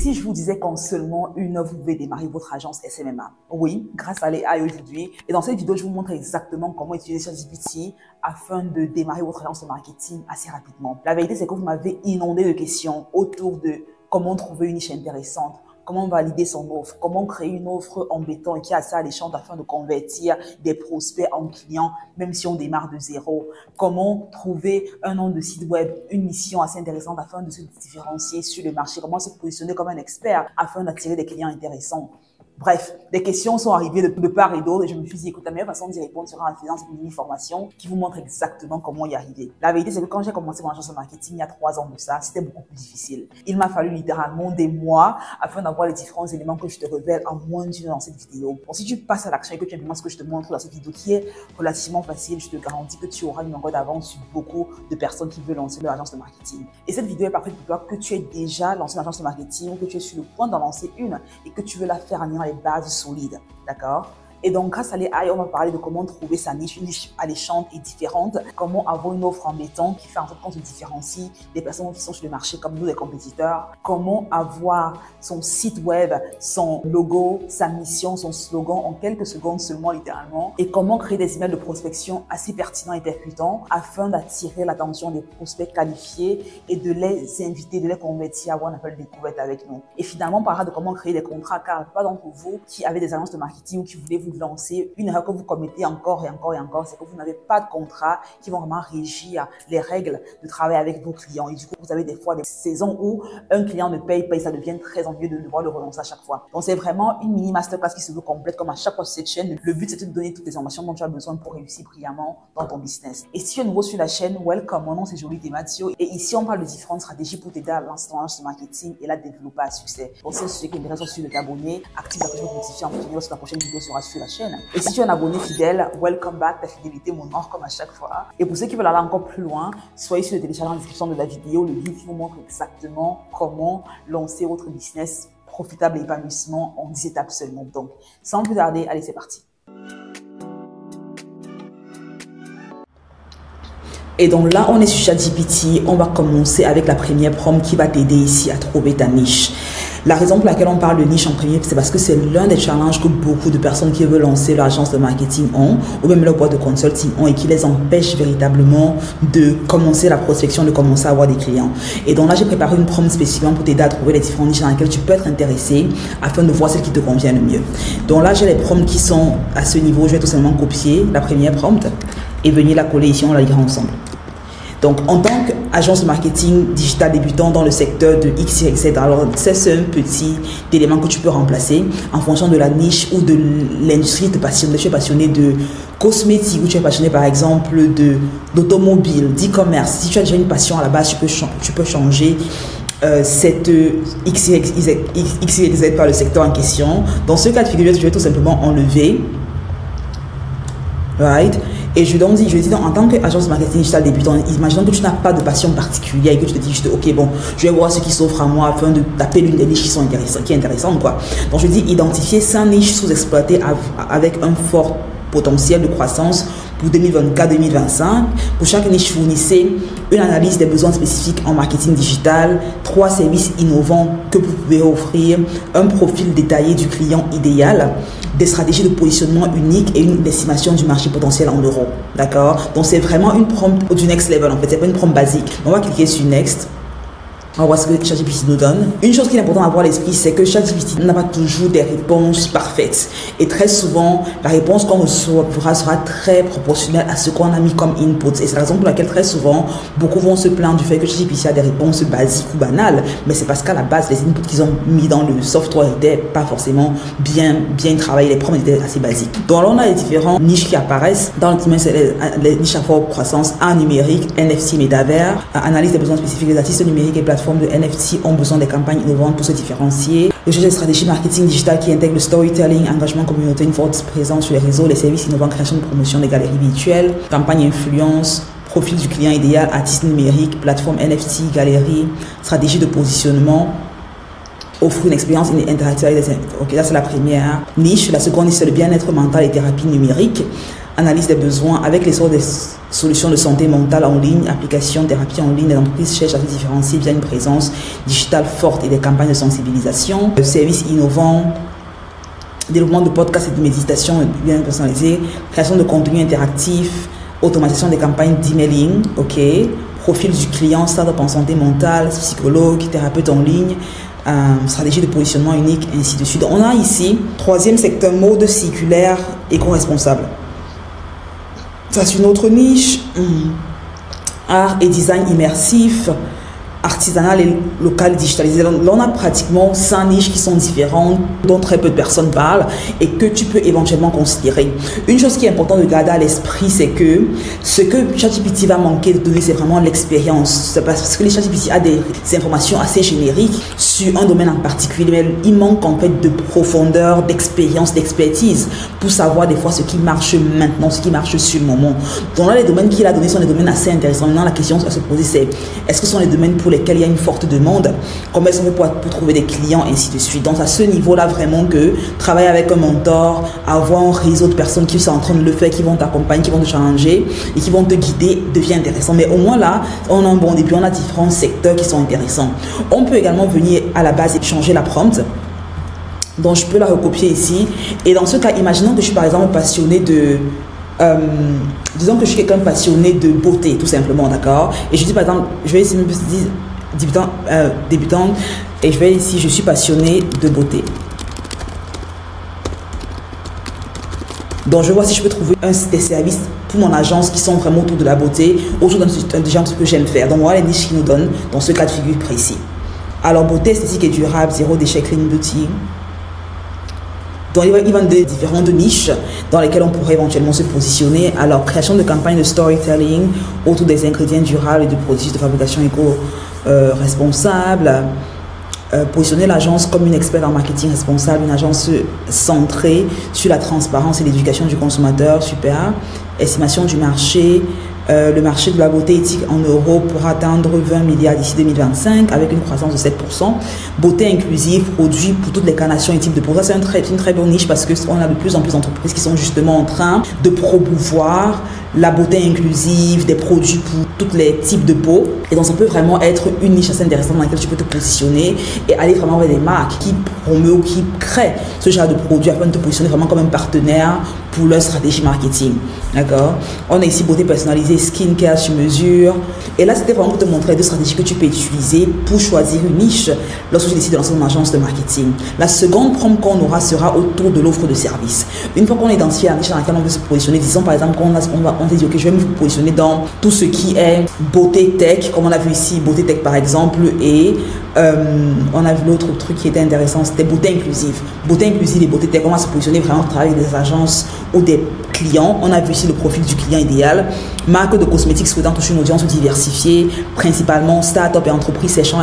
si je vous disais qu'en seulement une heure, vous pouvez démarrer votre agence SMMA? Oui, grâce à l'AI aujourd'hui. Et dans cette vidéo, je vous montre exactement comment utiliser ChatGPT afin de démarrer votre agence de marketing assez rapidement. La vérité, c'est que vous m'avez inondé de questions autour de comment trouver une niche intéressante, comment valider son offre, comment créer une offre embêtante et qui est assez alléchante afin de convertir des prospects en clients, même si on démarre de zéro. Comment trouver un nom de site web, une mission assez intéressante afin de se différencier sur le marché. Comment se positionner comme un expert afin d'attirer des clients intéressants. Bref, des questions sont arrivées de part et d'autre et je me suis dit, écoute, la meilleure façon d'y répondre sera en faisant cette mini-formation qui vous montre exactement comment y arriver. La vérité, c'est que quand j'ai commencé mon agence de marketing il y a 3 ans de ça, c'était beaucoup plus difficile. Il m'a fallu littéralement des mois afin d'avoir les différents éléments que je te révèle en moins d'une heure dans cette vidéo. Bon, si tu passes à l'action et que tu implémentes ce que je te montre dans cette vidéo qui est relativement facile, je te garantis que tu auras une longueur d'avance sur beaucoup de personnes qui veulent lancer leur agence de marketing. Et cette vidéo est parfaite pour toi que tu aies déjà lancé une agence de marketing ou que tu es sur le point d'en lancer une et que tu veux la faire en ayant les bases solides, d'accord? Et donc, grâce à l'AI, on va parler de comment trouver sa niche, une niche alléchante et différente, comment avoir une offre embêtante qui fait en sorte qu'on se différencie des personnes qui sont sur le marché comme nous, les compétiteurs, comment avoir son site web, son logo, sa mission, son slogan en quelques secondes seulement, littéralement, et comment créer des emails de prospection assez pertinents et percutants afin d'attirer l'attention des prospects qualifiés et de les inviter, de les convertir à avoir un appel de découverte avec nous. Et finalement, on parlera de comment créer des contrats, car pas d'entre vous qui avez des agences de marketing ou qui voulez vous lancer, une erreur que vous commettez encore et encore et encore, c'est que vous n'avez pas de contrat qui vont vraiment régir les règles de travail avec vos clients. Et du coup, vous avez des fois des saisons où un client ne paye pas et ça devient très ennuyeux de devoir le relancer à chaque fois. Donc, c'est vraiment une mini masterclass qui se veut complète comme à chaque fois sur cette chaîne. Le but, c'est de te donner toutes les informations dont tu as besoin pour réussir brillamment dans ton business. Et si tu es nouveau sur la chaîne, welcome. Mon nom, c'est Jolie Dematio. Et ici, on parle de différentes stratégies pour t'aider à lancer ton agence de marketing et la développer à succès. Pour ceux qui ont intéressent de t'abonner, active la cloche de notification pour tenir lorsque la prochaine vidéo sera sur la chaîne. Et si tu es un abonné fidèle, welcome back, ta fidélité m'honore comme à chaque fois. Et pour ceux qui veulent aller encore plus loin, soyez sur le téléchargement en description de la vidéo, le livre qui vous montre exactement comment lancer votre business profitable et épanouissement en 10 étapes seulement. Donc, sans plus tarder, allez, c'est parti. Et donc là, on est sur ChatGPT. On va commencer avec la première prompt qui va t'aider ici à trouver ta niche. La raison pour laquelle on parle de niche en premier, c'est parce que c'est l'un des challenges que beaucoup de personnes qui veulent lancer leur agence de marketing ont, ou même leur boîte de consulting ont, et qui les empêche véritablement de commencer la prospection, de commencer à avoir des clients. Et donc là, j'ai préparé une prompt spécifiquement pour t'aider à trouver les différentes niches dans lesquelles tu peux être intéressé afin de voir celle qui te convient le mieux. Donc là, j'ai les prompts qui sont à ce niveau. Je vais tout simplement copier la première prompt et venir la coller ici, on la lira ensemble. Donc, en tant qu'agence de marketing digital débutant dans le secteur de X, Y, Z, alors c'est un petit élément que tu peux remplacer en fonction de la niche ou de l'industrie qui te passionne. Tu es passionné de cosmétiques ou tu es passionné par exemple d'automobile, d'e-commerce. Si tu as déjà une passion à la base, tu peux changer cette X, Y, Z par le secteur en question. Dans ce cas de figure, je vais tout simplement enlever. Right? Et je dis donc, en tant qu'agence de marketing digital débutant, imaginons que tu n'as pas de passion particulière et que tu te dis juste, ok, bon, je vais voir ce qui s'offre à moi afin de taper l'une des niches qui est intéressante, quoi. Donc, je dis identifier 5 niches sous-exploitées avec un fort potentiel de croissance pour 2024-2025. Pour chaque niche, fournissez une analyse des besoins spécifiques en marketing digital, 3 services innovants que vous pouvez offrir, un profil détaillé du client idéal, des stratégies de positionnement uniques et une estimation du marché potentiel en euros. D'accord? Donc, c'est vraiment une prompt du next level, en fait. C'est pas une prompt basique. On va cliquer sur Next. On va voir ce que ChatGPT nous donne. Une chose qui est importante à avoir à l'esprit, c'est que ChatGPT n'a pas toujours des réponses parfaites. Et très souvent, la réponse qu'on recevra sera très proportionnelle à ce qu'on a mis comme input. Et c'est la raison pour laquelle très souvent, beaucoup vont se plaindre du fait que ChatGPT a des réponses basiques ou banales. Mais c'est parce qu'à la base, les inputs qu'ils ont mis dans le software n'étaient pas forcément bien travaillés. Les prompts étaient assez basiques. Donc là, on a les différentes niches qui apparaissent. Dans le domaine, c'est les niches à forte croissance, art numérique, NFT, métavers, analyse des besoins spécifiques des artistes numériques et plateformes de NFT ont besoin des campagnes innovantes pour se différencier. Le sujet de stratégie marketing digital qui intègre le storytelling, engagement communautaire, une forte présence sur les réseaux, les services innovants, création de promotion des galeries virtuelles, campagne influence, profil du client idéal, artiste numérique, plateforme NFT, galerie, stratégie de positionnement, offre une expérience interactive avec des... Ok, là c'est la première niche. La seconde niche, c'est le bien-être mental et thérapie numérique. analyse des besoins. Avec l'essor des solutions de santé mentale en ligne, applications, thérapie en ligne, les entreprises cherchent à se différencier via une présence digitale forte et des campagnes de sensibilisation. Services innovants, développement de podcasts et de méditation bien personnalisés, création de contenu interactif, automatisation des campagnes d'emailing, ok, profil du client, start-up en santé mentale, psychologue, thérapeute en ligne, stratégie de positionnement unique, ainsi de suite. On a ici, troisième secteur, mode circulaire éco-responsable. Ça, c'est une autre niche. Art et design immersif, artisanal et local digitalisé. Là, on a pratiquement 5 niches qui sont différentes, dont très peu de personnes parlent et que tu peux éventuellement considérer. Une chose qui est importante de garder à l'esprit, c'est que ce que ChatGPT va manquer de donner, c'est vraiment l'expérience. C'est parce que les ChatGPT a des informations assez génériques sur un domaine en particulier, mais il manque en fait de profondeur, d'expérience, d'expertise pour savoir des fois ce qui marche maintenant, ce qui marche sur le moment. Donc là, les domaines qu'il a donnés sont des domaines assez intéressants. Maintenant, la question à se poser, c'est est-ce que ce sont les domaines pour lesquels il y a une forte demande, comment est-ce qu'on fait pour trouver des clients, ainsi de suite. Donc à ce niveau-là, vraiment que travailler avec un mentor, avoir un réseau de personnes qui sont en train de le faire, qui vont t'accompagner, qui vont te challenger et qui vont te guider, devient intéressant. Mais au moins là, on a un bon début, on a différents secteurs qui sont intéressants. On peut également venir à la base et changer la prompt. Donc je peux la recopier ici. Et dans ce cas, imaginons que je suis par exemple passionné de... disons que je suis quelqu'un passionné de beauté, tout simplement, d'accord? Et je dis par exemple, je vais ici me dire débutant, et je vais ici, je suis passionné de beauté. Donc je vois si je peux trouver des services pour mon agence qui sont vraiment autour de la beauté, autour de gens que j'aime faire. Donc voilà les niches qui nous donnent dans ce cas de figure précis. Alors beauté, esthétique et durable, zéro déchet, clean beauty. Donc, il va y avoir différentes niches dans lesquelles on pourrait éventuellement se positionner. Alors, création de campagnes de storytelling autour des ingrédients durables et de produits de fabrication éco-responsable. Positionner l'agence comme une experte en marketing responsable, une agence centrée sur la transparence et l'éducation du consommateur. Super. Estimation du marché. Le marché de la beauté éthique en euros pourra atteindre 20 milliards d'ici 2025 avec une croissance de 7%. Beauté inclusive, produits pour toutes les carnations et types de peau. Ça, c'est une très bonne niche parce qu'on a de plus en plus d'entreprises qui sont justement en train de promouvoir la beauté inclusive, des produits pour tous les types de peau. Et donc, ça peut vraiment être une niche assez intéressante dans laquelle tu peux te positionner et aller vraiment vers des marques qui promeuvent ou qui créent ce genre de produits afin de te positionner vraiment comme un partenaire pour leur stratégie marketing. D'accord? On a ici beauté personnalisée, skincare sur mesure. Et là, c'était vraiment pour te montrer deux stratégies que tu peux utiliser pour choisir une niche lorsque tu décides de lancer une agence de marketing. La seconde prompt qu'on aura sera autour de l'offre de service. Une fois qu'on est identifié la niche dans laquelle on veut se positionner, disons par exemple qu'on s'est dit, ok, je vais me positionner dans tout ce qui est beauté tech, comme on a vu ici, beauté tech par exemple, et on a vu l'autre truc qui était intéressant, c'était beauté inclusive. Beauté inclusive et beauté tech, on va se positionner vraiment pour travailler avec des agences ou des clients. On a vu ici le profil du client idéal. Marque de cosmétiques souhaitant toucher une audience diversifiée, principalement start-up et entreprises cherchant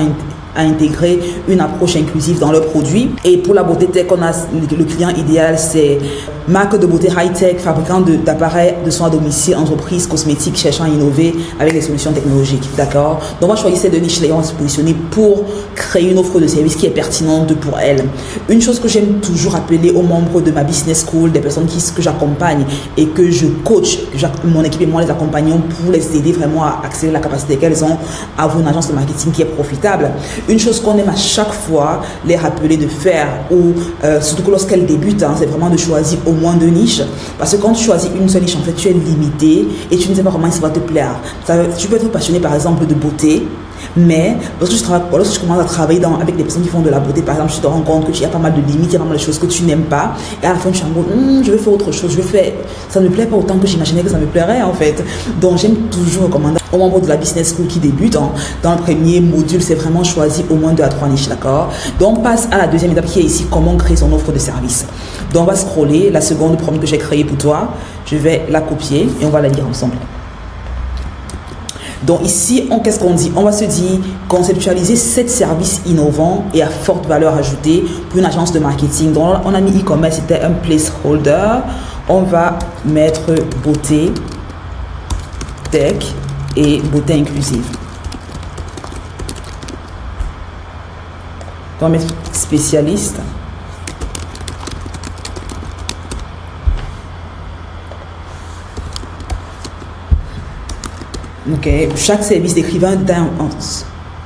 à intégrer une approche inclusive dans leurs produits. Et pour la beauté tech, on a le client idéal, c'est marque de beauté high-tech, fabricant d'appareils de soins à domicile, entreprise cosmétique cherchant à innover avec des solutions technologiques. D'accord? Donc, on va choisir ces deux niches-là et on va se positionner pour créer une offre de service qui est pertinente pour elles. Une chose que j'aime toujours rappeler aux membres de ma business school, des personnes que j'accompagne et que je coach, mon équipe et moi les accompagnons pour les aider vraiment à accélérer la capacité qu'elles ont à avoir une agence de marketing qui est profitable. Une chose qu'on aime à chaque fois les rappeler de faire, ou surtout que lorsqu'elles débutent, c'est vraiment de choisir au moins deux niches. Parce que quand tu choisis une seule niche, en fait, tu es limité et tu ne sais pas comment ça va te plaire. Tu peux être passionné par exemple de beauté, mais lorsque tu commences à travailler avec des personnes qui font de la beauté, par exemple, tu te rends compte qu'il y a pas mal de limites, il y a pas mal de choses que tu n'aimes pas. Et à la fin, tu es en mode, je vais faire autre chose, ça ne me plaît pas autant que j'imaginais que ça me plairait en fait. Donc, j'aime toujours recommander aux membres de la business school qui débutent, dans le premier module, c'est vraiment choisir au moins 2 à 3 niches, d'accord? Donc, on passe à la deuxième étape qui est ici, comment créer son offre de service. Donc, on va scroller la seconde prompt que j'ai créée pour toi. Je vais la copier et on va la lire ensemble. Donc ici, qu'est-ce qu'on dit? On va se dire conceptualiser 7 services innovants et à forte valeur ajoutée pour une agence de marketing. Donc on a mis e-commerce, c'était un placeholder. On va mettre beauté, tech et beauté inclusive. On va mettre spécialiste. Ok. Chaque service décrivant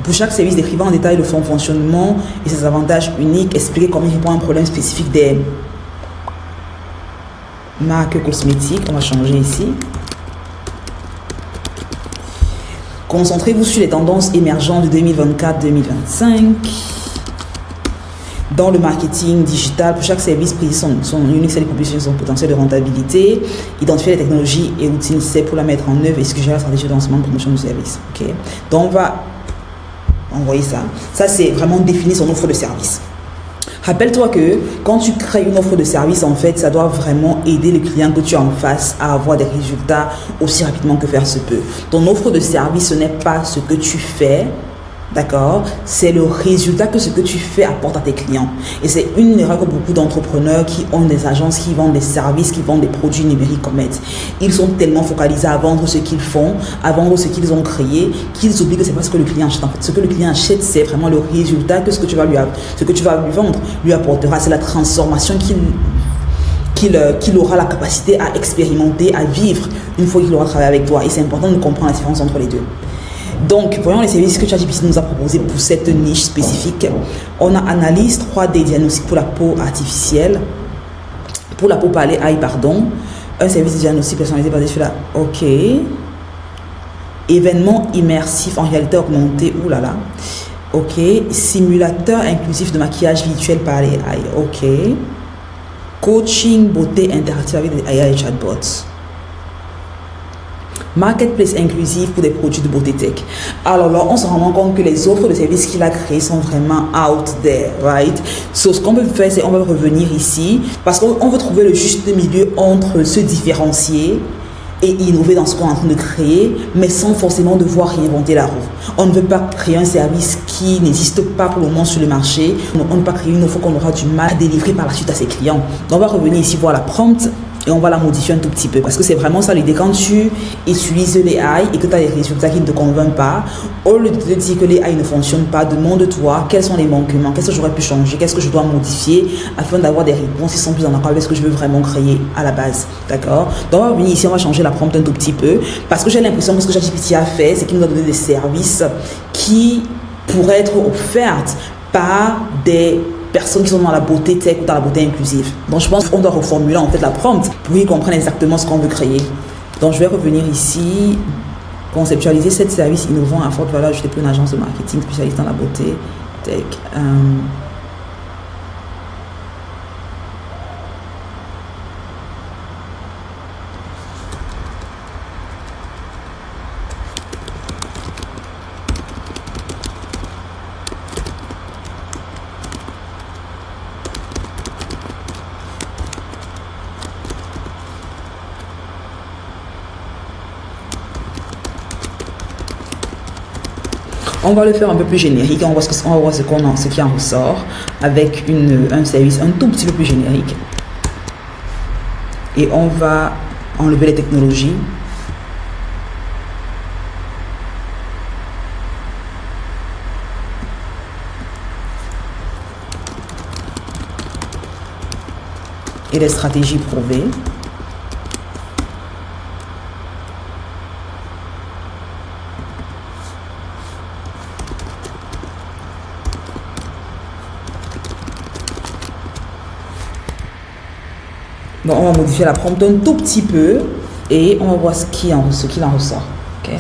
pour chaque service décrivant en détail son fonctionnement et ses avantages uniques, expliquer comment il répond à un problème spécifique des marques cosmétiques. On va changer ici. Concentrez-vous sur les tendances émergentes de 2024-2025. Dans le marketing digital, pour chaque service, précise son unique selling proposition, son potentiel de rentabilité, identifier les technologies et outils nécessaires pour la mettre en œuvre et suggérer la stratégie de lancement de promotion du service. Okay? Donc, on va envoyer ça. Ça, c'est vraiment définir son offre de service. Rappelle-toi que quand tu crées une offre de service, en fait, ça doit vraiment aider le client que tu as en face à avoir des résultats aussi rapidement que faire se peut. Ton offre de service, ce n'est pas ce que tu fais. D'accord? C'est le résultat que ce que tu fais apporte à tes clients. Et c'est une erreur que beaucoup d'entrepreneurs qui ont des agences, qui vendent des services, qui vendent des produits numériques commettent. Ils sont tellement focalisés à vendre ce qu'ils font, à vendre ce qu'ils ont créé, qu'ils oublient que c'est pas ce que le client achète. En fait, ce que le client achète, c'est vraiment le résultat que ce que tu vas lui vendre lui apportera. C'est la transformation qu'il aura la capacité à expérimenter, à vivre une fois qu'il aura travaillé avec toi. Et c'est important de comprendre la différence entre les deux. Donc, voyons les services que ChatGPT nous a proposés pour cette niche spécifique. On a analyse 3D diagnostic pour la peau artificielle, pour la peau par AI, pardon. Un service de diagnostic personnalisé basé sur la... OK. Événement immersif en réalité augmentée. Ouh là là. OK. Simulateur inclusif de maquillage virtuel par AI. OK. Coaching beauté interactive avec des AI et chatbots. Marketplace inclusif pour des produits de beauté tech. Alors là, on se rend compte que les offres de services qu'il a créées sont vraiment out there, right? So, ce qu'on peut faire, c'est on va revenir ici parce qu'on veut trouver le juste milieu entre se différencier et innover dans ce qu'on est en train de créer, mais sans forcément devoir réinventer la roue. On ne veut pas créer un service qui n'existe pas pour le moment sur le marché. On ne veut pas créer une offre qu'on aura du mal à délivrer par la suite à ses clients. Donc, on va revenir ici voir la prompt. Et on va la modifier un tout petit peu parce que c'est vraiment ça l'idée. Quand tu utilises l'AI et que tu as des résultats qui ne te convainquent pas, au lieu de te dire que l'AI ne fonctionne pas, demande-toi quels sont les manquements, qu'est-ce que j'aurais pu changer, qu'est-ce que je dois modifier afin d'avoir des réponses qui sont plus en accord avec ce que je veux vraiment créer à la base. D'accord? Donc on va venir ici, on va changer la prompt un tout petit peu parce que j'ai l'impression que ce que ChatGPT a fait, c'est qu'il nous a donné des services qui pourraient être offerts par des personnes qui sont dans la beauté tech ou dans la beauté inclusive. Donc je pense qu'on doit reformuler en fait la prompt pour qu'ils comprennent exactement ce qu'on veut créer. Donc je vais revenir ici, conceptualiser 7 services innovants à forte valeur ajoutée pour une agence de marketing spécialisée dans la beauté tech. On va le faire un peu plus générique, on va voir ce qui en ressort avec un service un tout petit peu plus générique. Et on va enlever les technologies. Et les stratégies prouvées. Donc, on va modifier la prompt un tout petit peu et on va voir ce qu'il en ressort. Okay.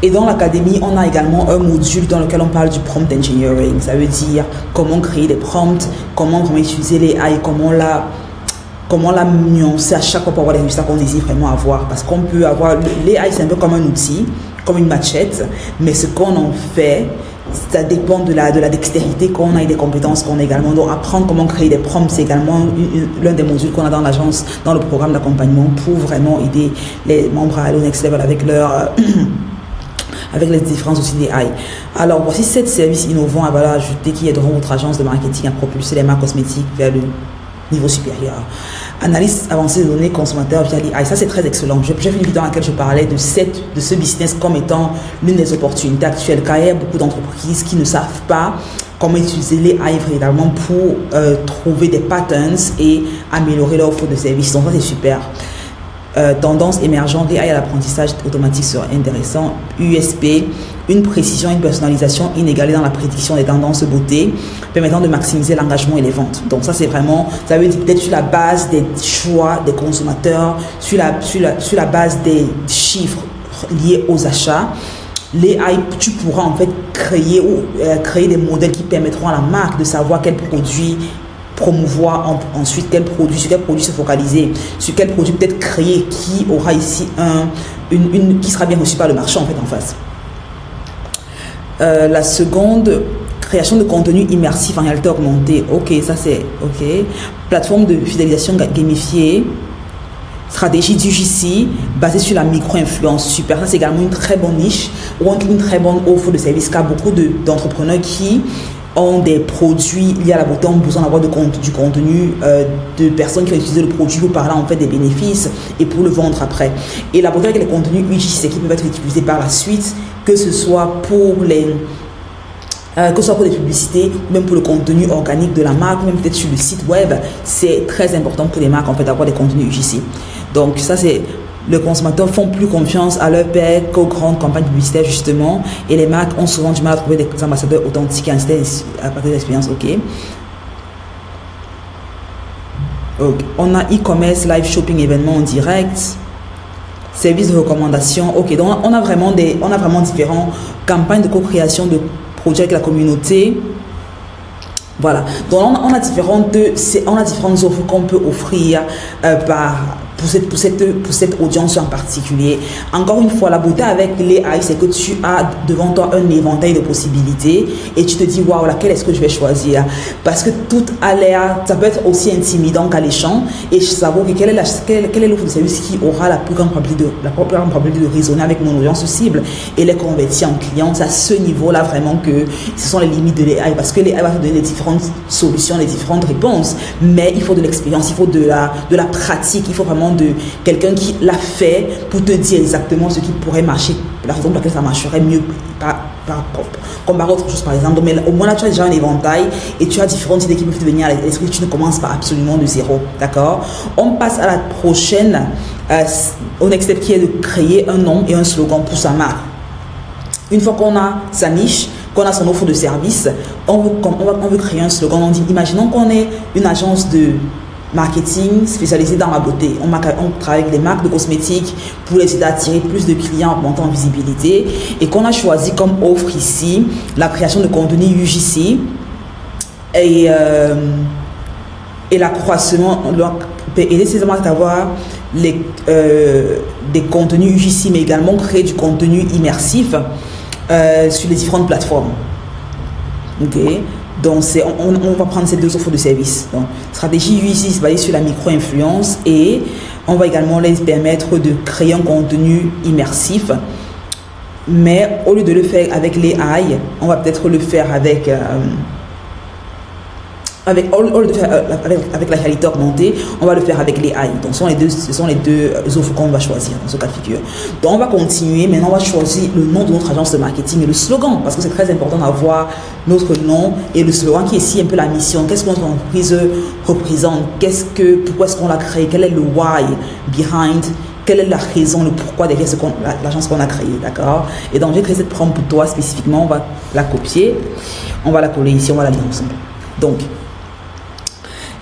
Et dans l'académie, on a également un module dans lequel on parle du prompt engineering. Ça veut dire comment créer des prompts, comment utiliser les AI, comment la nuancer à chaque fois pour avoir les résultats qu'on désire vraiment avoir. Parce qu'on peut avoir... L'AI, c'est un peu comme un outil, comme une machette, mais ce qu'on en fait, ça dépend de la dextérité qu'on a et des compétences qu'on a également. Donc, apprendre comment créer des prompts, c'est également l'un des modules qu'on a dans l'agence, dans le programme d'accompagnement pour vraiment aider les membres à aller au next level avec leur... avec les différents outils d'AI. Alors, voici 7 services innovants à valeur ajoutée qui aideront votre agence de marketing à propulser les marques cosmétiques vers le niveau supérieur. Analyse avancée de données consommateurs via l'AI, ça c'est très excellent. J'ai fait une vidéo dans laquelle je parlais de ce business comme étant l'une des opportunités actuelles, car il y a beaucoup d'entreprises qui ne savent pas comment utiliser l'AI véritablement pour trouver des patterns et améliorer leur offre de services. Donc ça c'est super. Tendance émergente, l'AI à l'apprentissage automatique serait intéressant. USP, une précision et une personnalisation inégalée dans la prédiction des tendances beauté, permettant de maximiser l'engagement et les ventes. Donc ça c'est vraiment, ça veut dire peut-être sur la base des choix des consommateurs, sur la base des chiffres liés aux achats. L'AI, tu pourras en fait créer des modèles qui permettront à la marque de savoir quel produit promouvoir, ensuite sur quel produit se focaliser, sur quel produit peut-être créer qui aura ici qui sera bien reçu par le marché en fait en face. La seconde, création de contenu immersif en réalité augmentée. Ok, ça c'est ok. Plateforme de fidélisation gamifiée. Stratégie d'UGC basée sur la micro-influence. Super, ça c'est également une très bonne niche ou une très bonne offre de service car beaucoup d'entrepreneurs qui ont des produits liés à la beauté ont besoin d'avoir du contenu de personnes qui ont utilisé le produit pour parler en fait des bénéfices et pour le vendre après. Et la beauté avec les contenus UGC qui peuvent être utilisés par la suite, que ce soit pour des publicités, même pour le contenu organique de la marque, même peut-être sur le site web, c'est très important pour les marques en fait d'avoir des contenus UGC. Donc ça c'est, les consommateurs font plus confiance à leur pairs qu'aux grandes campagnes publicitaires justement, et les marques ont souvent du mal à trouver des ambassadeurs authentiques à partir d'expériences. Ok. On a e-commerce, live shopping, événements en direct, service de recommandation. Ok, donc on a vraiment différentes campagnes de co-création de produits avec la communauté. Voilà, donc on a différentes offres qu'on peut offrir pour cette audience en particulier. Encore une fois, la beauté avec l'AI, c'est que tu as devant toi un éventail de possibilités et tu te dis, waouh, laquelle est-ce que je vais choisir? Parce que tout a l'air, ça peut être aussi intimidant qu'alléchant et savoir quelle est l'offre de service qui aura la plus grande probabilité de résonner avec mon audience cible et les convertir en clients. C'est à ce niveau-là vraiment que ce sont les limites de l'AI, parce que l'AI va te donner les différentes solutions, les différentes réponses, mais il faut de l'expérience, il faut de la pratique, il faut vraiment de quelqu'un qui l'a fait pour te dire exactement ce qui pourrait marcher, la raison pour laquelle ça marcherait mieux comparé à autre chose par exemple. Mais au moins là tu as déjà un éventail et tu as différentes idées qui peuvent te venir à l'esprit. Tu ne commences pas absolument de zéro, d'accord? On passe à la prochaine, au next step, qui est de créer un nom et un slogan pour sa marque. Une fois qu'on a sa niche, qu'on a son offre de service, on veut créer un slogan. On dit, imaginons qu'on est une agence de marketing spécialisé dans la beauté. On travaille avec des marques de cosmétiques pour les aider à attirer plus de clients en augmentant en visibilité et qu'on a choisi comme offre ici la création de contenu UGC et l'accroissement, aider ces marques à avoir des contenus UGC mais également créer du contenu immersif sur les différentes plateformes. Ok. Donc, on va prendre ces deux offres de services. Donc, stratégie UGC basée sur la micro-influence et on va également les permettre de créer un contenu immersif. Mais au lieu de le faire avec l'AI, on va peut-être le faire avec la réalité augmentée, on va le faire avec l'AI. Donc, ce sont les deux offres qu'on va choisir dans ce cas de figure. Donc, on va continuer. Maintenant, on va choisir le nom de notre agence de marketing et le slogan, parce que c'est très important d'avoir notre nom et le slogan qui est ici un peu la mission. Qu'est-ce que notre entreprise représente? Pourquoi est-ce qu'on l'a créé? Quel est le why behind? Quelle est la raison, le pourquoi derrière l'agence qu'on a créée, d'accord? Et donc, j'ai créé cette prompt pour toi spécifiquement. On va la copier, on va la coller ici, on va la lire ensemble. Donc,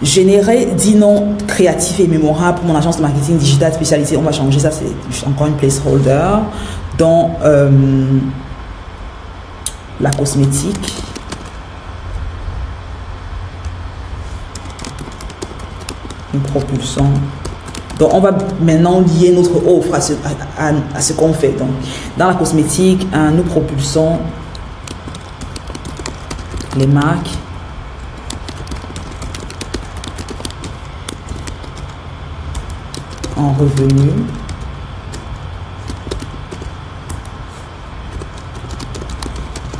générer 10 noms créatifs et mémorables pour mon agence de marketing digital spécialisée. On va changer ça, c'est encore une placeholder dans la cosmétique. Nous propulsons. Donc, on va maintenant lier notre offre à ce qu'on fait. Donc, dans la cosmétique, nous propulsons les marques en revenus,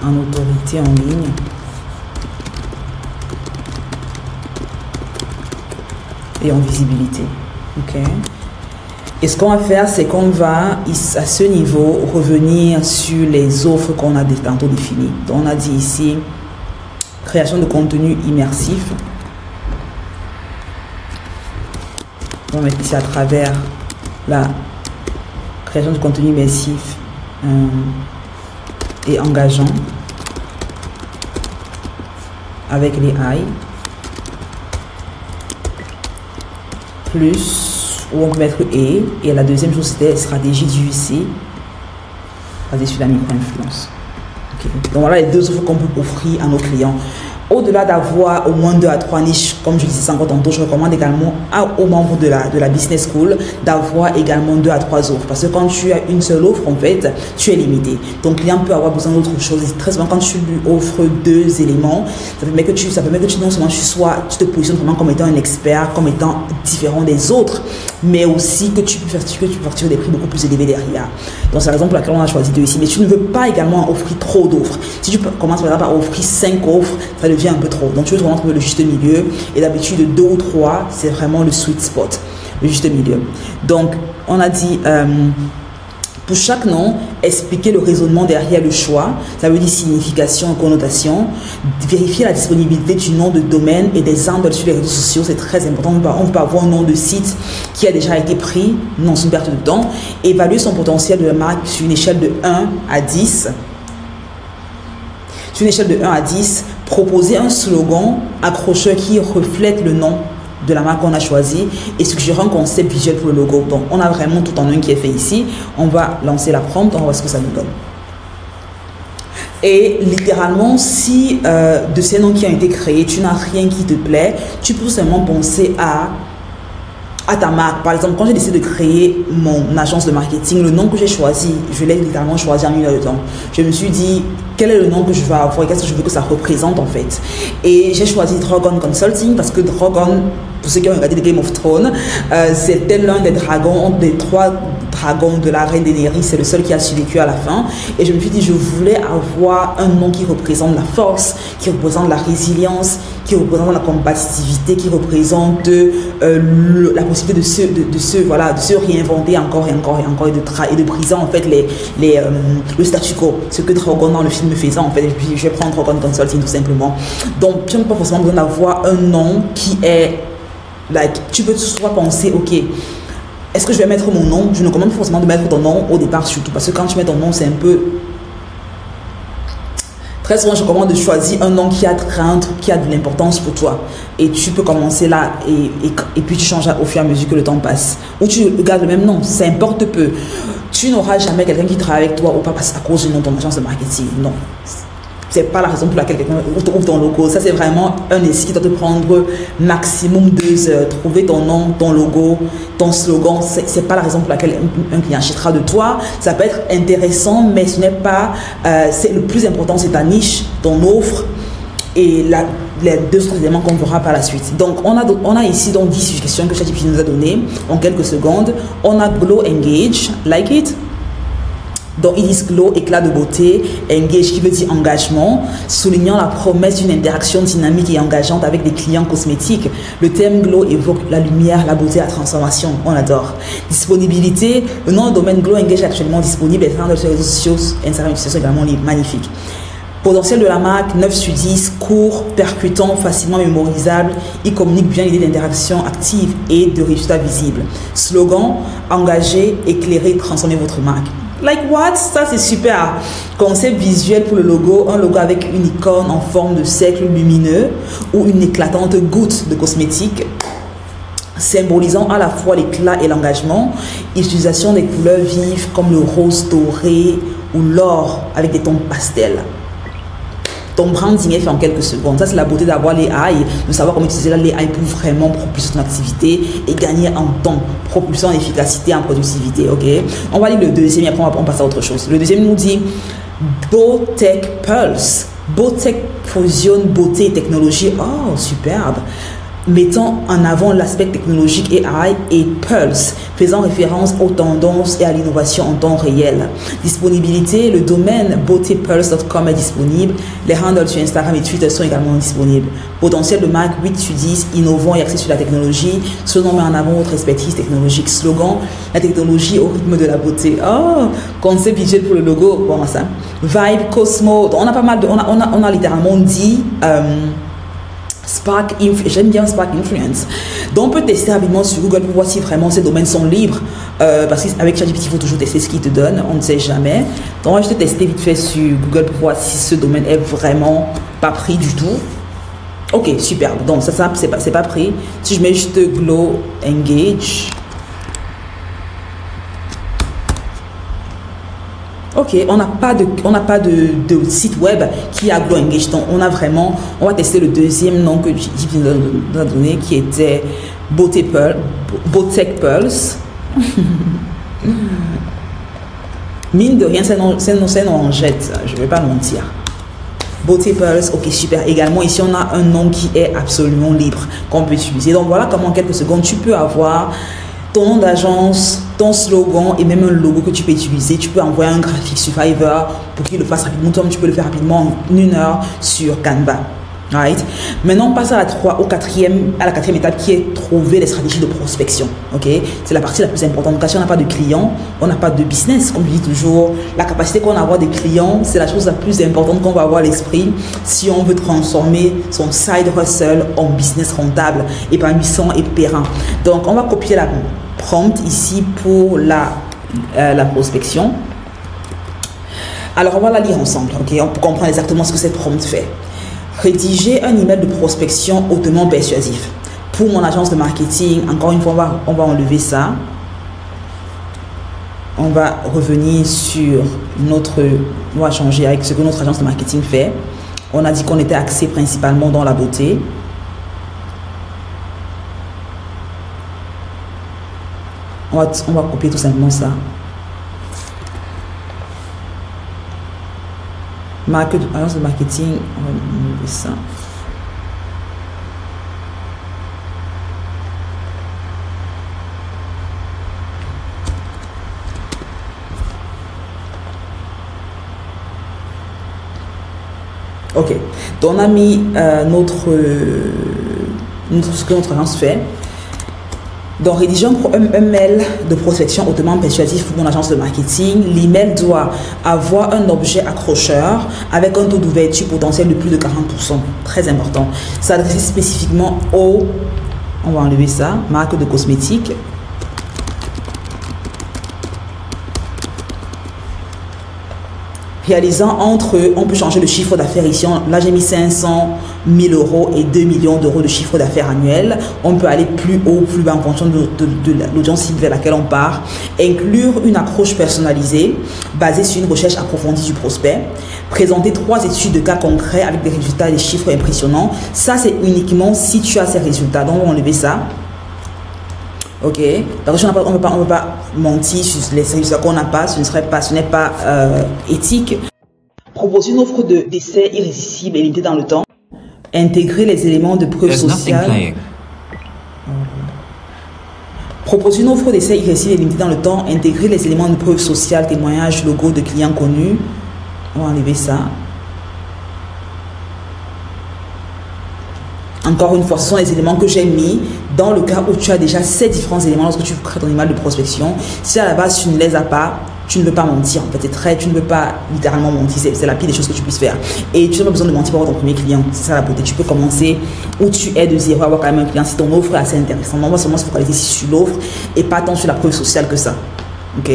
en autorité en ligne, et en visibilité. Ok. Et ce qu'on va faire, c'est qu'on va, à ce niveau, revenir sur les offres qu'on a tantôt définies. Donc, on a dit ici, création de contenu immersif. On va mettre ici à travers la création de contenu immersif et engageant avec les AI. Plus, où on peut mettre et la deuxième chose c'était stratégie du UC basée sur la micro-influence. Okay. Donc voilà les deux offres qu'on peut offrir à nos clients. Au-delà d'avoir au moins 2 à 3 niches, comme je disais encore tantôt, je recommande également aux membres de la Business School d'avoir également 2 à 3 offres. Parce que quand tu as une seule offre, en fait, tu es limité. Ton client peut avoir besoin d'autre chose. Et très souvent, quand tu lui offres 2 éléments, ça permet que tu non seulement tu te positionnes vraiment comme étant un expert, comme étant différent des autres, mais aussi que tu peux faire des prix beaucoup plus élevés derrière. Donc, c'est la raison pour laquelle on a choisi 2 ici. Mais tu ne veux pas également offrir trop d'offres. Si tu commences par exemple à offrir 5 offres, ça devient un peu trop. Donc, tu veux vraiment trouver le juste milieu. Et d'habitude, 2 ou 3, c'est vraiment le sweet spot, le juste milieu. Donc, on a dit, pour chaque nom, expliquer le raisonnement derrière le choix. Ça veut dire signification, connotation. Vérifier la disponibilité du nom de domaine et des handles sur les réseaux sociaux. C'est très important. On peut avoir un nom de site qui a déjà été pris. Non, c'est une perte de temps. Évaluer son potentiel de la marque sur une échelle de 1 à 10. Sur une échelle de 1 à 10, proposer un slogan accrocheur qui reflète le nom de la marque qu'on a choisi et suggérer un concept visuel pour le logo. Donc, on a vraiment tout en un qui est fait ici. On va lancer la prompt, on va voir ce que ça nous donne. Et littéralement, si de ces noms qui ont été créés, tu n'as rien qui te plaît, tu peux seulement penser à ta marque. Par exemple, quand j'ai décidé de créer mon agence de marketing, le nom que j'ai choisi, je l'ai littéralement choisi en 1 heure de temps. Je me suis dit, quel est le nom que je vais avoir et qu'est-ce que je veux que ça représente en fait. Et j'ai choisi Drogon Consulting parce que Drogon, pour ceux qui ont regardé Game of Thrones, c'était l'un des dragons, des 3 dragons de la reine Daenerys, c'est le seul qui a survécu à la fin. Et je me suis dit, je voulais avoir un nom qui représente la force, qui représente la résilience, qui représente la combativité, qui représente la possibilité de se réinventer encore et encore et encore et de briser en fait le statu quo, ce que Drogon dans le film faisait en fait. Et puis je vais prendre Drogon Consulting tout simplement. Donc tu n'as pas forcément besoin d'avoir un nom qui est tu peux soit penser, ok, est-ce que je vais mettre mon nom? Je ne recommande pas forcément de mettre ton nom au départ surtout parce que quand tu mets ton nom, c'est un peu... Très souvent, je recommande de choisir un nom qui a de l'importance pour toi. Et tu peux commencer là et puis tu changes au fur et à mesure que le temps passe. Ou tu gardes le même nom, ça importe peu. Tu n'auras jamais quelqu'un qui travaille avec toi ou pas à cause du nom de ton agence de marketing. Non. C'est pas la raison pour laquelle quelqu'un ouvre ton logo. Ça, c'est vraiment un essai qui doit te prendre maximum 2 heures. Trouver ton nom, ton logo, ton slogan, c'est pas la raison pour laquelle un client achètera de toi. Ça peut être intéressant, mais ce n'est pas... le plus important, c'est ta niche, ton offre et les 2 autres éléments qu'on verra par la suite. Donc, on a ici donc 10 suggestions que ChatGPT nous a données en quelques secondes. On a Glow Engage, like it. Donc, ils disent glow, éclat de beauté, engage qui veut dire engagement, soulignant la promesse d'une interaction dynamique et engageante avec des clients cosmétiques. Le terme glow évoque la lumière, la beauté, la transformation. On adore. Disponibilité, le nom de domaine Glow Engage est actuellement disponible. Les réseaux sociaux, Instagram, sont également magnifiques. Potentiel de la marque, 9 sur 10, court, percutant, facilement mémorisable. Il communique bien l'idée d'interaction active et de résultats visibles. Slogan, engagé, éclairé, transformer votre marque. Like what? Ça c'est super. Concept visuel pour le logo, un logo avec une icône en forme de cercle lumineux ou une éclatante goutte de cosmétique symbolisant à la fois l'éclat et l'engagement. Utilisation des couleurs vives comme le rose doré ou l'or avec des tons pastels. Ton branding est fait en quelques secondes. Ça, c'est la beauté d'avoir les AI, de savoir comment utiliser les AI pour vraiment propulser ton activité et gagner en temps, propulser en efficacité, en productivité. Ok. On va lire le deuxième et après on passe à autre chose. Le deuxième nous dit Beautech Pulse. Beautech fusionne beauté et technologie. Oh, superbe. mettant en avant l'aspect technologique AI, et Pulse, faisant référence aux tendances et à l'innovation en temps réel. Disponibilité, le domaine beautypulse.com est disponible. Les handles sur Instagram et Twitter sont également disponibles. Potentiel de marque 8 sur 10, innovant et axé sur la technologie. Ce nom met en avant votre expertise technologique. Slogan, la technologie au rythme de la beauté. Oh, concept visuel pour le logo. Bon, ça. Vibe, Cosmo. On a pas mal de. On a littéralement dit. J'aime bien Spark Influence. Donc on peut tester rapidement sur Google pour voir si vraiment ces domaines sont libres, parce qu'avec ChatGPT il faut toujours tester ce qu'il te donne, on ne sait jamais. Donc je vais tester vite fait sur Google pour voir si ce domaine est vraiment pas pris du tout. Ok, superbe. Donc ça c'est pas pris. Si je mets juste Glow Engage. Ok, on n'a pas de site web qui a Glow Engage. Donc on va tester le deuxième nom que JP nous a donné, qui était Beautech Pulse. Mine de rien, c'est un nom en jette, je ne vais pas mentir. Beauty Pulse, ok, super. Également, ici, on a un nom qui est absolument libre, qu'on peut utiliser. Donc voilà comment en quelques secondes, tu peux avoir ton nom d'agence, ton slogan et même un logo que tu peux utiliser. Tu peux envoyer un graphique sur Fiverr pour qu'il le fasse rapidement. Toi, tu peux le faire rapidement en 1 heure sur Canva. Right. Maintenant, on passe à la quatrième étape, qui est trouver les stratégies de prospection. Ok, c'est la partie la plus importante. Car si on n'a pas de clients, on n'a pas de business. Comme je dis toujours, la capacité qu'on a à avoir des clients, c'est la chose la plus importante qu'on va avoir à l'esprit si on veut transformer son side hustle en business rentable, épanouissant et périn. Donc, on va copier la prompt ici pour la prospection. Alors, on va la lire ensemble, ok, pour comprendre exactement ce que cette prompt fait. Rédiger un email de prospection hautement persuasif. Pour mon agence de marketing, encore une fois, on va enlever ça. On va revenir sur on va changer avec ce que notre agence de marketing fait. On a dit qu'on était axé principalement dans la beauté. On va copier tout simplement ça. Agence de marketing, on va enlever ça. Ok, donc on a mis ce que notre agence fait. Donc, rédiger un mail de prospection hautement persuasif pour mon agence de marketing. L'email doit avoir un objet accrocheur avec un taux d'ouverture potentiel de plus de 40%. Très important. S'adresser spécifiquement aux, on va enlever ça, marques de cosmétiques. Réalisant on peut changer le chiffre d'affaires ici. Là, j'ai mis 500 000 euros et 2 millions d'euros de chiffre d'affaires annuel. On peut aller plus haut, plus bas en fonction de l'audience cible vers laquelle on part. Inclure une approche personnalisée basée sur une recherche approfondie du prospect. Présenter 3 études de cas concrets avec des résultats et des chiffres impressionnants. Ça, c'est uniquement si tu as ces résultats. Donc, on va enlever ça. Ok, parce qu'on ne peut pas mentir sur les résultats qu'on n'a pas, ce n'est pas éthique. Proposer une offre d'essai irrésistible et limitée dans le temps. Intégrer les éléments de preuve sociale. Proposer une offre d'essai irrésistible et limitée dans le temps. Intégrer les éléments de preuve sociale, témoignages, logos de clients connus. On va enlever ça. Encore une fois, ce sont les éléments que j'ai mis dans le cas où tu as déjà ces différents éléments lorsque tu crées ton email de prospection. Si à la base tu ne les as pas, tu ne peux pas mentir. En fait, tu ne peux pas littéralement mentir. C'est la pire des choses que tu puisses faire. Et tu n'as pas besoin de mentir pour avoir ton premier client. C'est ça la beauté. Tu peux commencer où tu es de zéro, avoir quand même un client si ton offre est assez intéressante. On va seulement se focaliser sur l'offre et pas tant sur la preuve sociale que ça. Ok?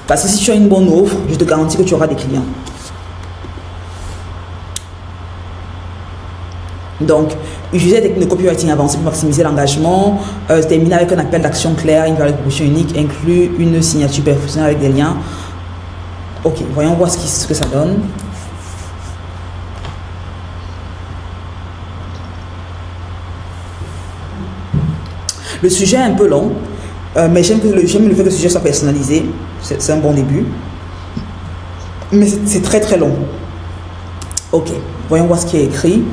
Parce que si tu as une bonne offre, je te garantis que tu auras des clients. Donc, utiliser la technique de copywriting avancée pour maximiser l'engagement, terminer avec un appel d'action clair, une valeur de proposition unique, inclut une signature professionnelle avec des liens. Ok, voyons voir ce que ça donne. Le sujet est un peu long, mais j'aime le fait que le sujet soit personnalisé. C'est un bon début. Mais c'est très très long. Ok, voyons voir ce qui est écrit.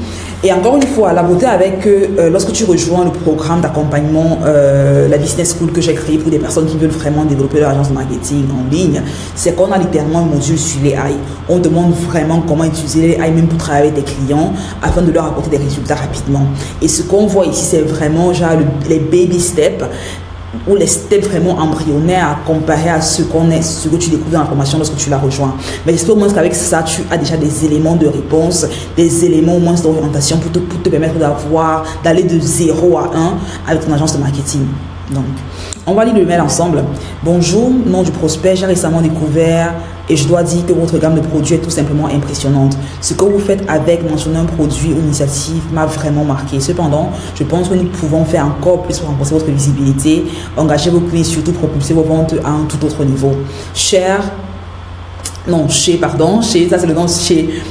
Et encore une fois, la beauté avec lorsque tu rejoins le programme d'accompagnement, la Business School que j'ai créé pour des personnes qui veulent vraiment développer leur agence de marketing en ligne, c'est qu'on a littéralement un module sur les AI. On demande vraiment comment utiliser les AI même pour travailler avec des clients afin de leur apporter des résultats rapidement. Et ce qu'on voit ici, c'est vraiment genre les baby steps ou les steps vraiment embryonnaires à comparer à ce que tu découvres dans la formation lorsque tu la rejoins. Mais j'espère au moins qu'avec ça, tu as déjà des éléments de réponse, des éléments au moins d'orientation pour te permettre d'aller de 0 à 1 avec ton agence de marketing. Donc, on va lire le mail ensemble. Bonjour, nom du prospect, j'ai récemment découvert et je dois dire que votre gamme de produits est tout simplement impressionnante. Ce que vous faites avec mentionner un produit ou initiative m'a vraiment marqué. Cependant, je pense que nous pouvons faire encore plus pour renforcer votre visibilité, engager vos clients, surtout propulser vos ventes à un tout autre niveau. Chez, ça c'est le nom chez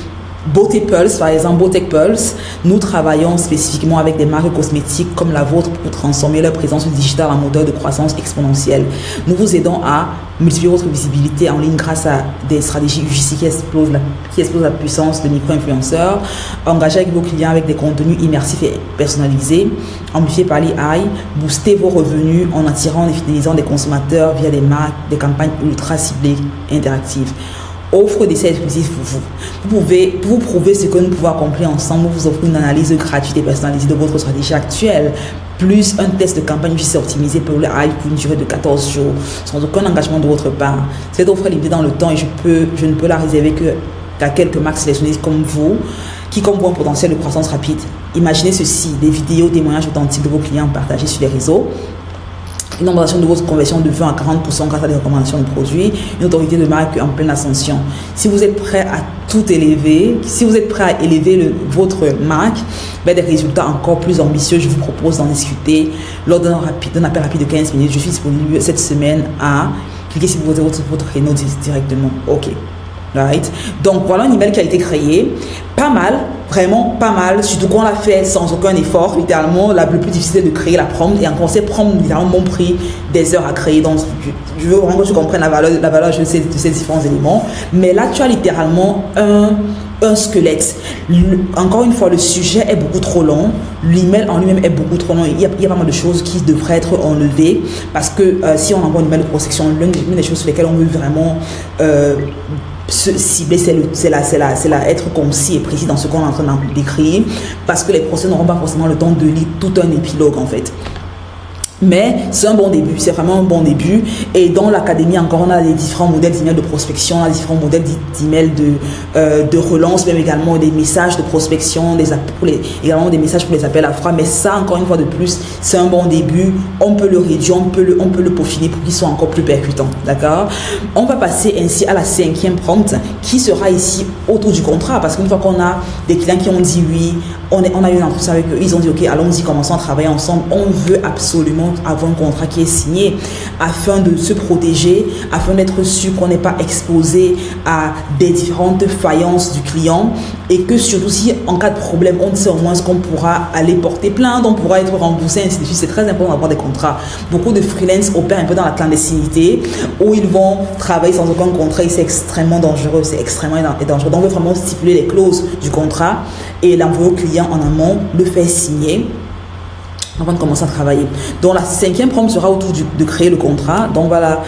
Beauté Pulse, par exemple, Beautech Pulse, nous travaillons spécifiquement avec des marques cosmétiques comme la vôtre pour transformer leur présence digitale en moteur de croissance exponentielle. Nous vous aidons à multiplier votre visibilité en ligne grâce à des stratégies UGC qui explosent la puissance de micro-influenceurs, engager avec vos clients avec des contenus immersifs et personnalisés, amplifiés par l'AI, booster vos revenus en attirant et fidélisant des consommateurs via des marques, des campagnes ultra ciblées et interactives. Offre d'essais exclusifs pour vous. Pour vous prouver ce que nous pouvons accomplir ensemble, vous offrez une analyse gratuite et personnalisée de votre stratégie actuelle, plus un test de campagne UGC optimisé pour le AI pour une durée de 14 jours, sans aucun engagement de votre part. Cette offre est limitée dans le temps et je ne peux la réserver qu'à quelques marques sélectionnées comme vous, qui comme vous ont un potentiel de croissance rapide. Imaginez ceci, des vidéos, témoignages authentiques de vos clients partagés sur les réseaux, une augmentation de votre conversion de 20 à 40% grâce à des recommandations de produits, une autorité de marque en pleine ascension. Si vous êtes prêt à tout élever, si vous êtes prêt à élever votre marque vers des résultats encore plus ambitieux, je vous propose d'en discuter lors d'un appel rapide de 15 minutes. Je suis disponible cette semaine à cliquer sur votre créneau directement. OK. Right. Donc voilà un email qui a été créé, pas mal, vraiment pas mal, surtout qu'on l'a fait sans aucun effort. Littéralement, le plus difficile de créer la prompt, et encore ces prompts littéralement m'ont pris des heures à créer. Donc je veux vraiment que tu comprennes la valeur de ces différents éléments. Mais là tu as littéralement un squelette. Encore une fois, le sujet est beaucoup trop long, l'email en lui-même est beaucoup trop long. Il y a pas mal de choses qui devraient être enlevées parce que si on envoie un email de prospection, l'une des choses sur lesquelles on veut vraiment se cibler, c'est être concis et précis dans ce qu'on est en train d'écrire, parce que les prospects n'auront pas forcément le temps de lire tout un épilogue en fait. Mais c'est un bon début, c'est vraiment un bon début. Et dans l'académie encore, on a les différents modèles d'emails de prospection, on a différents modèles d'emails de relance, même également des messages de prospection, également des messages pour les appels à froid. Mais ça, encore une fois de plus, c'est un bon début. On peut le réduire, on peut le peaufiner pour qu'il soit encore plus percutant. D'accord? On va passer ainsi à la 5e prompt qui sera ici autour du contrat. Parce qu'une fois qu'on a des clients qui ont dit oui, on a eu un entretien avec eux, ils ont dit ok, allons-y, commençons à travailler ensemble. On veut absolument avoir un contrat qui est signé afin de se protéger, afin d'être sûr qu'on n'est pas exposé à des différentes faillances du client et que surtout si en cas de problème, on sait au moins qu'on pourra aller porter plainte, on pourra être remboursé, ainsi de suite. C'est très important d'avoir des contrats. Beaucoup de freelance opèrent un peu dans la clandestinité où ils vont travailler sans aucun contrat et c'est extrêmement dangereux, c'est extrêmement dangereux. Donc on veut vraiment stipuler les clauses du contrat et l'envoyer au client en amont, le faire signer avant de commencer à travailler. Donc la 5e prompt sera autour de créer le contrat. Donc voilà,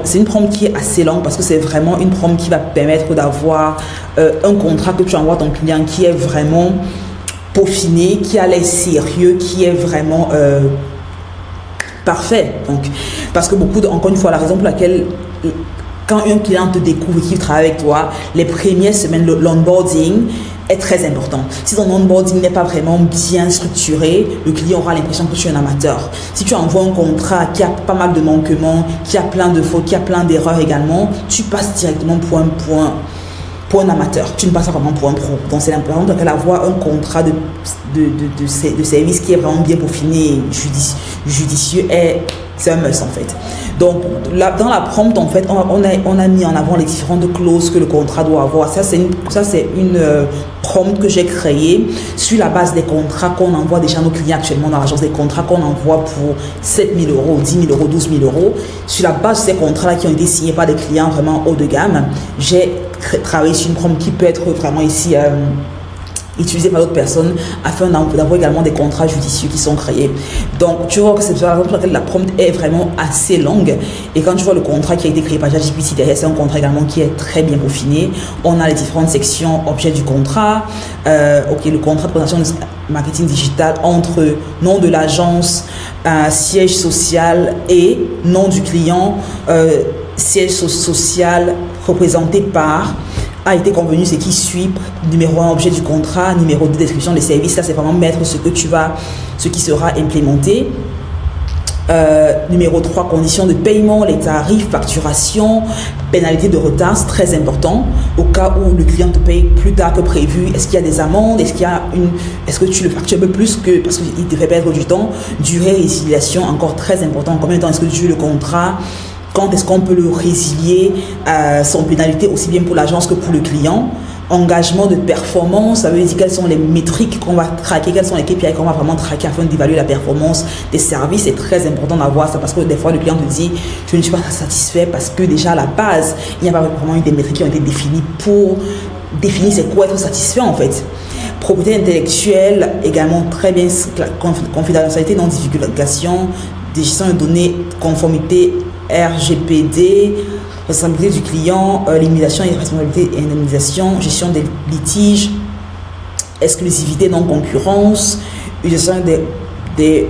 c'est une prompt qui est assez longue parce que c'est vraiment une prompt qui va permettre d'avoir un contrat que tu envoies à ton client qui est vraiment peaufiné, qui a l'air sérieux, qui est vraiment parfait. Donc, parce que encore une fois, la raison pour laquelle quand un client te découvre et qu'il travaille avec toi, les premières semaines, l'onboarding est très important. Si ton onboarding n'est pas vraiment bien structuré, le client aura l'impression que tu es un amateur. Si tu envoies un contrat qui a pas mal de manquements, qui a plein de fautes, qui a plein d'erreurs également, tu passes directement pour un amateur. Tu ne passes pas vraiment pour un pro. Donc c'est important d'avoir un contrat de service qui est vraiment bien peaufiné, judicieux, et c'est un must en fait. Donc là, dans la prompt en fait, on a mis en avant les différentes clauses que le contrat doit avoir. Ça c'est une prompt que j'ai créée sur la base des contrats qu'on envoie déjà à nos clients actuellement dans l'agence, des contrats qu'on envoie pour 7 000 euros, 10 000 euros, 12 000 euros. Sur la base de ces contrats-là qui ont été signés par des clients vraiment haut de gamme, j'ai travaillé sur une prompt qui peut être vraiment ici utilisés par d'autres personnes afin d'avoir également des contrats judicieux qui sont créés. Donc, tu vois que c'est la raison pour laquelle la prompt est vraiment assez longue. Et quand tu vois le contrat qui a été créé par ChatGPT derrière, c'est un contrat également qui est très bien peaufiné. On a les différentes sections objets du contrat. Le contrat de présentation de marketing digital entre nom de l'agence, siège social et nom du client, siège social représenté par, a été convenu ce qui suit, numéro 1 objet du contrat, numéro 2 description des services. Là c'est vraiment mettre ce qui sera implémenté. Numéro 3, conditions de paiement, les tarifs, facturation, pénalité de retard, c'est très important. Au cas où le client te paye plus tard que prévu, est-ce qu'il y a des amendes, est-ce que tu le factures un peu plus que parce qu'il te fait perdre du temps. Durée, résiliation, encore très important. Combien de temps est-ce que tu le contrat? Quand est-ce qu'on peut le résilier sans pénalité, aussi bien pour l'agence que pour le client. Engagement de performance, ça veut dire quelles sont les métriques qu'on va traquer, quels sont les KPI qu'on va vraiment traquer afin d'évaluer la performance des services. C'est très important d'avoir ça parce que des fois le client te dit je ne suis pas satisfait parce que déjà à la base il n'y a pas vraiment eu des métriques qui ont été définies pour définir c'est quoi être satisfait en fait. Propriété intellectuelle également très bien, confidentialité, non divulgation, gestion de données, conformité RGPD, responsabilité du client, limitation et responsabilité et indemnisation, gestion des litiges, exclusivité non concurrence, utilisation des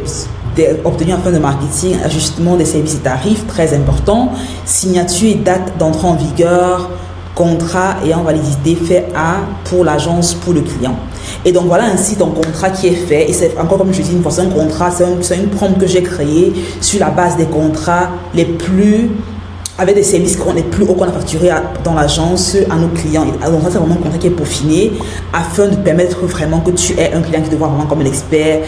obtenus en fin de marketing, ajustement des services et tarifs, très important, signature et date d'entrée en vigueur, contrat ayant validité fait pour l'agence, pour le client. Et donc voilà ainsi ton contrat qui est fait. Et c'est encore comme je dis, c'est un contrat, c'est une prompt que j'ai créée sur la base des contrats avec des services les plus hauts qu'on a facturés dans l'agence à nos clients. Donc ça, c'est vraiment un contrat qui est peaufiné afin de permettre vraiment que tu aies un client qui te voit vraiment comme un expert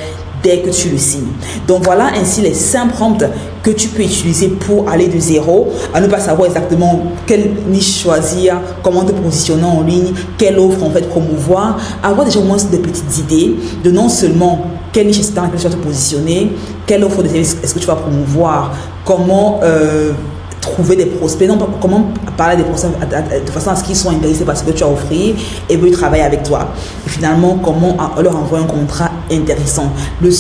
dès que tu le signes. Donc voilà ainsi les 5 prompts que tu peux utiliser pour aller de zéro à ne pas savoir exactement quelle niche choisir, comment te positionner en ligne, quelle offre en fait promouvoir, avoir déjà au moins des petites idées de non seulement quelle niche dans laquelle tu vas te positionner, quelle offre de service est-ce que tu vas promouvoir, comment trouver des prospects, non, comment parler des prospects de façon à ce qu'ils soient intéressés par ce que tu as offert et veulent travailler avec toi. Et finalement, comment leur envoyer un contrat intéressant. La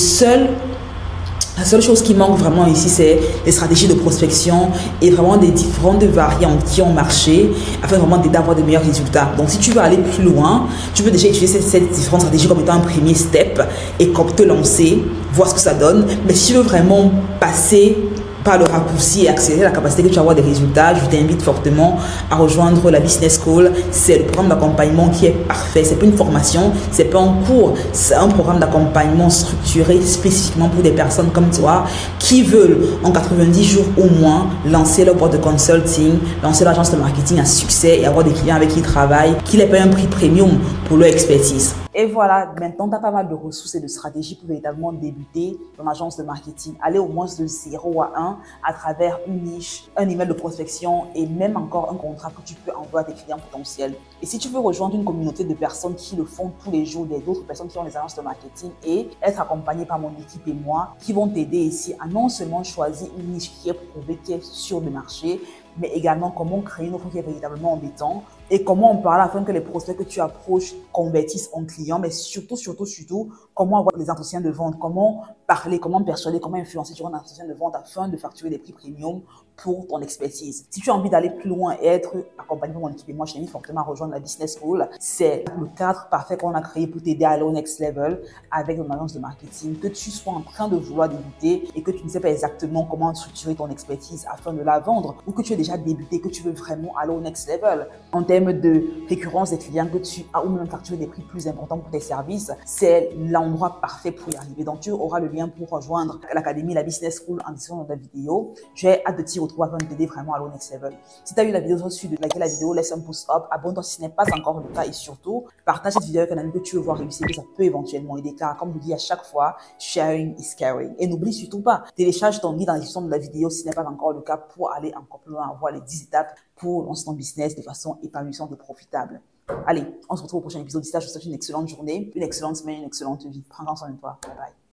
seule chose qui manque vraiment ici, c'est les stratégies de prospection et vraiment des différentes variantes qui ont marché afin vraiment d'avoir de meilleurs résultats. Donc, si tu veux aller plus loin, tu peux déjà utiliser cette différentes stratégies comme étant un premier step et comme te lancer, voir ce que ça donne. Mais si tu veux vraiment passer par le raccourci et accélérer la capacité que tu as avoir des résultats, je t'invite fortement à rejoindre la Business School. C'est le programme d'accompagnement qui est parfait. C'est pas une formation, c'est pas un cours, c'est un programme d'accompagnement structuré spécifiquement pour des personnes comme toi qui veulent en 90 jours au moins lancer leur boîte de consulting, lancer l'agence de marketing à succès et avoir des clients avec qui ils travaillent, qui les payent un prix premium pour leur expertise. Et voilà, maintenant, tu as pas mal de ressources et de stratégies pour véritablement débuter ton agence de marketing. Aller au moins de 0 à 1 à travers une niche, un email de prospection et même encore un contrat que tu peux envoyer à tes clients potentiels. Et si tu veux rejoindre une communauté de personnes qui le font tous les jours, d'autres personnes qui ont des agences de marketing et être accompagné par mon équipe et moi qui vont t'aider ici à non seulement choisir une niche qui est prouvée, qui est sur le marché, mais également comment créer une offre qui est véritablement embêtante et comment on parle afin que les prospects que tu approches convertissent en clients, mais surtout, comment avoir des entretiens de vente, comment parler, comment persuader, comment influencer durant un entretien de vente afin de facturer des prix premium pour ton expertise. Si tu as envie d'aller plus loin et être accompagné par mon équipe et moi, je t'invite fortement à rejoindre la Business School. C'est le cadre parfait qu'on a créé pour t'aider à aller au next level avec ton agence de marketing, que tu sois en train de vouloir débuter et que tu ne sais pas exactement comment structurer ton expertise afin de la vendre ou que tu as déjà débuté, que tu veux vraiment aller au next level. En termes de récurrence des clients que tu as ou même facturer des prix plus importants pour tes services, c'est l'endroit parfait pour y arriver. Donc, tu auras le lien pour rejoindre l'académie, la Business School en description de la vidéo. J'ai hâte de t'y retrouver afin de t'aider vraiment à aller au next level. Si tu as eu la vidéo reçue de laquelle la vidéo, laisse un pouce up, abonne-toi si ce n'est pas encore le cas et surtout, partage cette vidéo avec un ami que tu veux voir réussir, que ça peut éventuellement aider car comme je dis à chaque fois, sharing is caring. Et n'oublie surtout pas, télécharge ton guide dans la description de la vidéo si ce n'est pas encore le cas pour aller encore plus loin, voir les 10 étapes pour lancer ton business de façon épanouissante et profitable. Allez, on se retrouve au prochain épisode. D'ici là, je te souhaite une excellente journée, une excellente semaine, une excellente vie. Prends soin de toi. Bye bye.